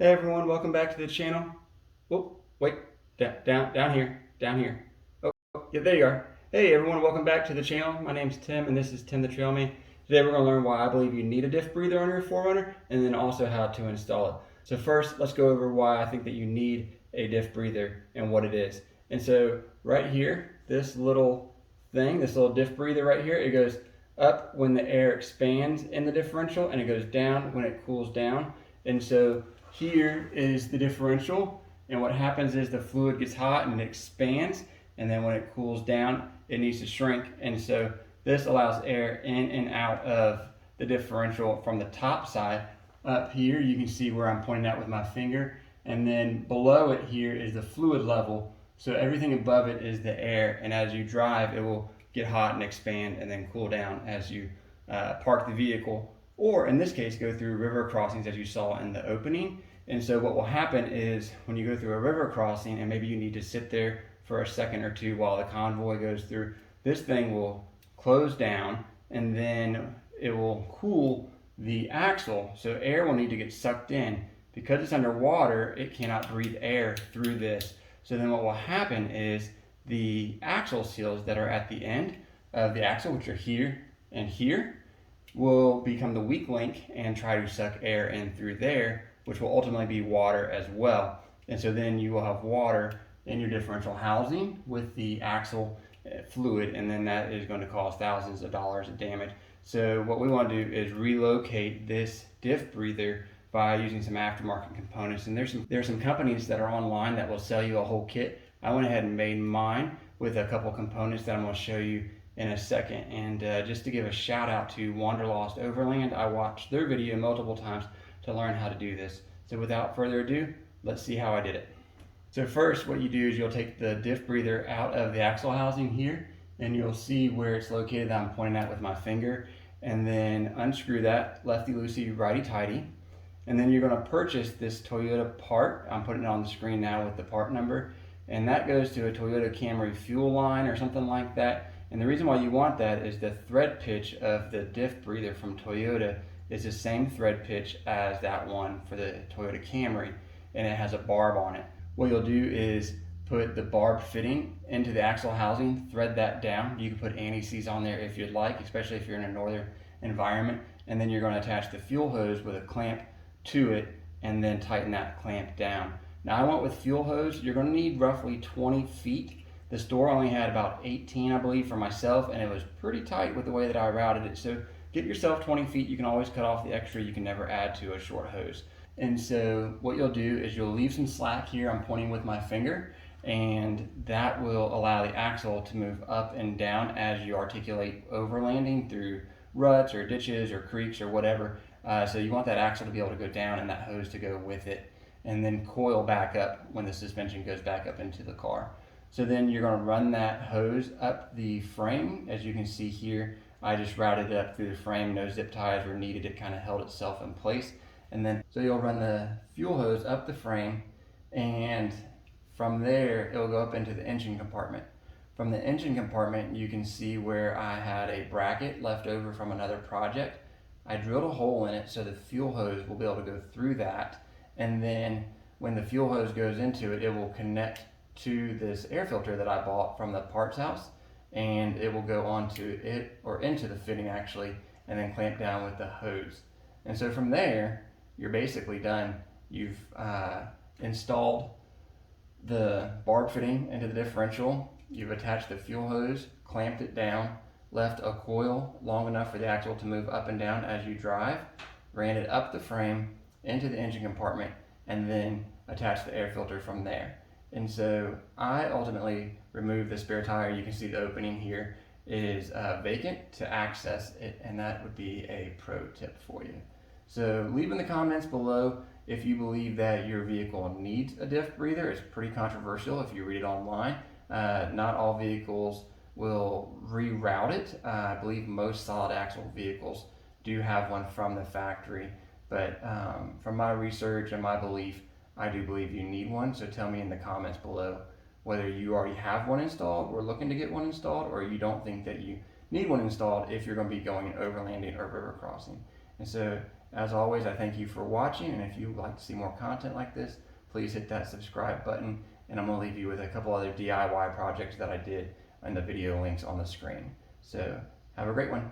Hey everyone, welcome back to the channel. Oh, wait, down here. Oh, yeah, there you are. Hey everyone, welcome back to the channel. My name's Tim, and this is Tim the Trailman. Today we're going to learn why I believe you need a diff breather on your 4Runner, and then also how to install it. So first, let's go over why I think that you need a diff breather and what it is. And so right here, this little thing, this little diff breather right here, it goes up when the air expands in the differential, and it goes down when it cools down. And so here is the differential, and what happens is the fluid gets hot and it expands, and then when it cools down it needs to shrink, and so this allows air in and out of the differential from the top side. Up here you can see where I'm pointing out with my finger, and then below it here is the fluid level, so everything above it is the air, and as you drive it will get hot and expand and then cool down as you park the vehicle, or in this case go through river crossings as you saw in the opening. And so what will happen is when you go through a river crossing and maybe you need to sit there for a second or two while the convoy goes through, this thing will close down and then it will cool the axle, so air will need to get sucked in. Because it's underwater, it cannot breathe air through this. So then what will happen is the axle seals that are at the end of the axle, which are here and here, will become the weak link and try to suck air in through there, which will ultimately be water as well. And so then you will have water in your differential housing with the axle fluid, and then that is going to cause thousands of dollars of damage. So what we want to do is relocate this diff breather by using some aftermarket components. And there's some companies that are online that will sell you a whole kit. I went ahead and made mine with a couple components that I'm going to show you in a second. And just to give a shout out to Wanderlost Overland, I watched their video multiple times to learn how to do this. So without further ado, let's see how I did it. So first what you do is you'll take the diff breather out of the axle housing here, and you'll see where it's located that I'm pointing at with my finger, and then unscrew that lefty-loosey, righty-tighty. And then you're going to purchase this Toyota part. I'm putting it on the screen now with the part number, and that goes to a Toyota Camry fuel line or something like that. And the reason why you want that is the thread pitch of the diff breather from Toyota is the same thread pitch as that one for the Toyota Camry, and it has a barb on it. What you'll do is put the barb fitting into the axle housing, thread that down. You can put anti-seize on there if you'd like, especially if you're in a northern environment, and then you're going to attach the fuel hose with a clamp to it and then tighten that clamp down. Now I went with fuel hose. You're going to need roughly 20 feet. The store only had about 18, I believe, for myself, and it was pretty tight with the way that I routed it. So get yourself 20 feet. You can always cut off the extra. You can never add to a short hose. And so what you'll do is you'll leave some slack here. I'm pointing with my finger, and that will allow the axle to move up and down as you articulate overlanding through ruts or ditches or creeks or whatever. So you want that axle to be able to go down and that hose to go with it, and then coil back up when the suspension goes back up into the car. So then you're going to run that hose up the frame. As you can see here, I just routed it up through the frame. No zip ties were needed. It kind of held itself in place. And then, so you'll run the fuel hose up the frame, and from there, it'll go up into the engine compartment. From the engine compartment, you can see where I had a bracket left over from another project. I drilled a hole in it so the fuel hose will be able to go through that. And then when the fuel hose goes into it, it will connect to this air filter that I bought from the parts house, and it will go onto it, or into the fitting actually, and then clamp down with the hose. And so from there, you're basically done. You've installed the barb fitting into the differential, you've attached the fuel hose, clamped it down, left a coil long enough for the axle to move up and down as you drive, ran it up the frame into the engine compartment, and then attached the air filter from there. And so I ultimately removed the spare tire. You can see the opening here is vacant to access it, and that would be a pro tip for you. So leave in the comments below if you believe that your vehicle needs a diff breather. It's pretty controversial if you read it online. Not all vehicles will reroute it. I believe most solid axle vehicles do have one from the factory, but from my research and my belief, I do believe you need one. So tell me in the comments below whether you already have one installed or looking to get one installed, or you don't think that you need one installed if you're going to be going overlanding or river crossing. And so as always, I thank you for watching, and if you would like to see more content like this, please hit that subscribe button, and I'm going to leave you with a couple other DIY projects that I did in the video links on the screen. So have a great one.